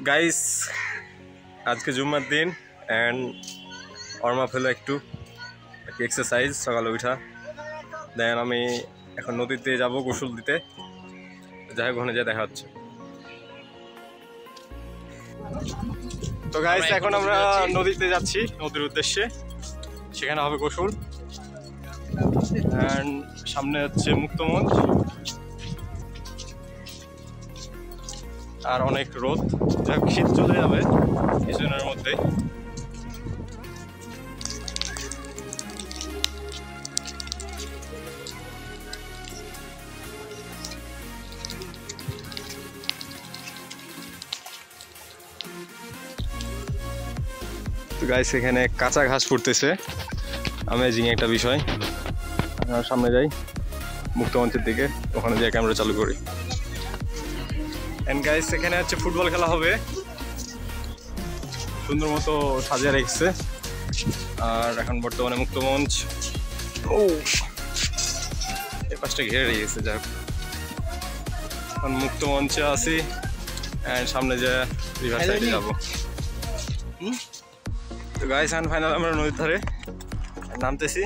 Guys আজকে জুম্মার দিন অ্যান্ড ওয়ার্ম আপ হলো একটু এক্সারসাইজ সকালে উঠা। দেন আমি এখন নদীতে যাব গোসল দিতে, যাই হোক ওখানে যেয়ে দেখা হচ্ছে। তো গাইস এখন আমরা নদীতে যাচ্ছি, নদীর উদ্দেশ্যে, সেখানে হবে গোসল। অ্যান্ড সামনে হচ্ছে মুক্তমঞ্চ আর অনেক রোদ, যাই হোক শীত চলে যাবে কিছুদিনের মধ্যে। তো গাইস এখানে কাঁচা ঘাস ফুটতেছে, অ্যামেজিং একটা বিষয়। সামনে যাই মুক্তমঞ্চের দিকে, ওখানে যেয়ে ক্যামেরা চালু করি। এন্ড গাইস এখানে হচ্ছে ফুটবল খেলা হবে, সুন্দর মতো সাজিয়ে রেখেছে। আর এখন বর্তমানে মুক্তমঞ্চ এই পাশটা ঘিরে রেখেছে। যাই হোক এখন মুক্তমঞ্চে আছি অ্যান্ড সামনে যে রিভার সাইডে যাবো। তো গাইস এখন ফাইনাল আমরা নদীর ধারে নামতেছি।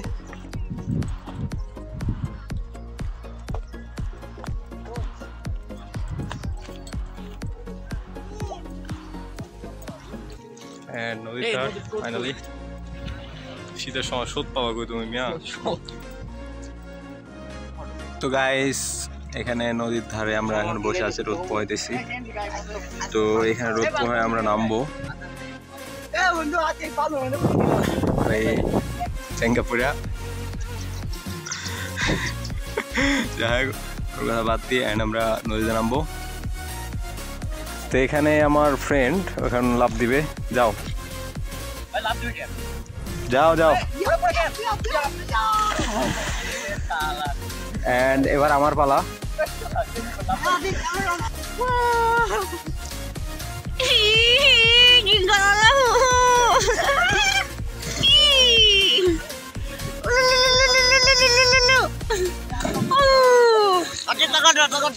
নদীর ধার ফাইনালি। শীতের সময় শোধ পাওয়া গো তুমি মিয়া। তো গাইস এখানে নদীর ধারে আমরা এখন বসে আছি, রোদ পোহাইতেছি। তো এখানে রোদ পোহায় আমরা নামবো। সিঙ্গাপুরা যাই হোক কথা বাদ দিয়ে আমরা নদীতে নামবো। তো এখানে আমার ফ্রেন্ড ওখানে লাভ দিবে, যাও যাও যাও। এন্ড এবার আমার পালা।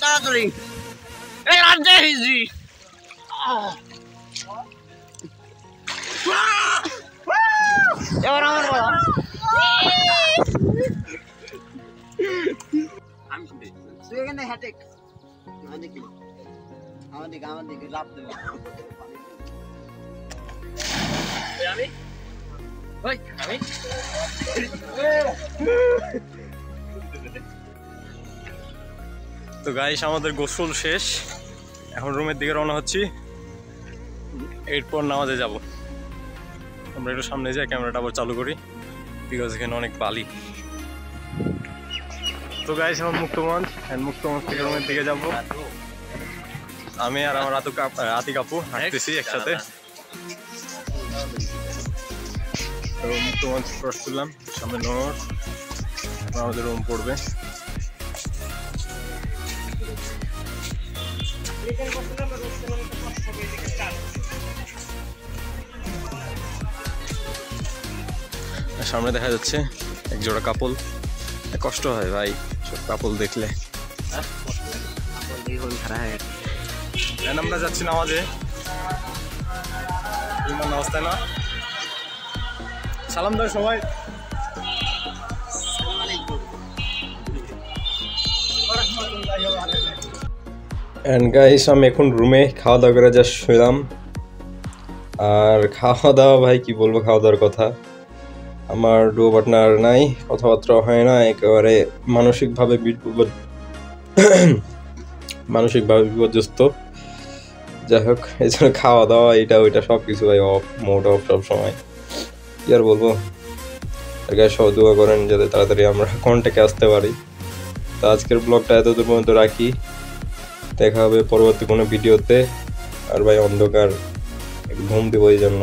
তাড়াতাড়ি এই রাজ্যে হিজি এবার আমার বলা তুই এখানে হ্যাটেক আমাদের লাভ দেবো আমি আমি তো গাইস আমাদের গোসল শেষ, এখন রুমের দিকে রওনা হচ্ছি। এরপর নামাজে যাব। আমরা একটু সামনে যাই, ক্যামেরাটা আবার চালু করি, বিকজ এখানে অনেক বালি। তো গাইস এখন মুক্তমঞ্চ, মুক্তমঞ্চ থেকে রুমের দিকে যাব। আমি আর আমার আতিক আপু হাঁটতেছি একসাথে। তো মুক্তমঞ্চ ক্রস করলাম, সামনে নোর, আমাদের রুম পড়বে। সামনে দেখা যাচ্ছে এক জোড়া কাপল। কষ্ট হয় ভাই সব কাপল দেখলে। আমরা যাচ্ছি নামাজে, ইমান অবস্থায় না। সালাম দাও সবাই। এন্ড গাইস আমি এখন রুমে খাওয়া দাওয়া করে জাস্ট শুলাম। আর খাওয়া দাওয়া ভাই কি বলবো, খাওয়া দাওয়ার কথা। আমার ডুও পার্টনার নাই, কথাবার্তা হয় না, একেবারে মানসিকভাবে বিপর্যস্ত। যাই হোক এই জন্য খাওয়া দাওয়া এটা ওইটা সব কিছু ভাই অফ, মোড অফ সব সময়। কি আর বলবো, সব দোয়া করেন যাতে তাড়াতাড়ি আমরা কন্ট্যাক্টে আসতে পারি। তো আজকের ব্লগটা এতদূর পর্যন্ত রাখি, দেখা হবে পরবর্তী কোনো ভিডিওতে। আর ভাই অন্ধকার, ঘুম দেবো এই জন্য।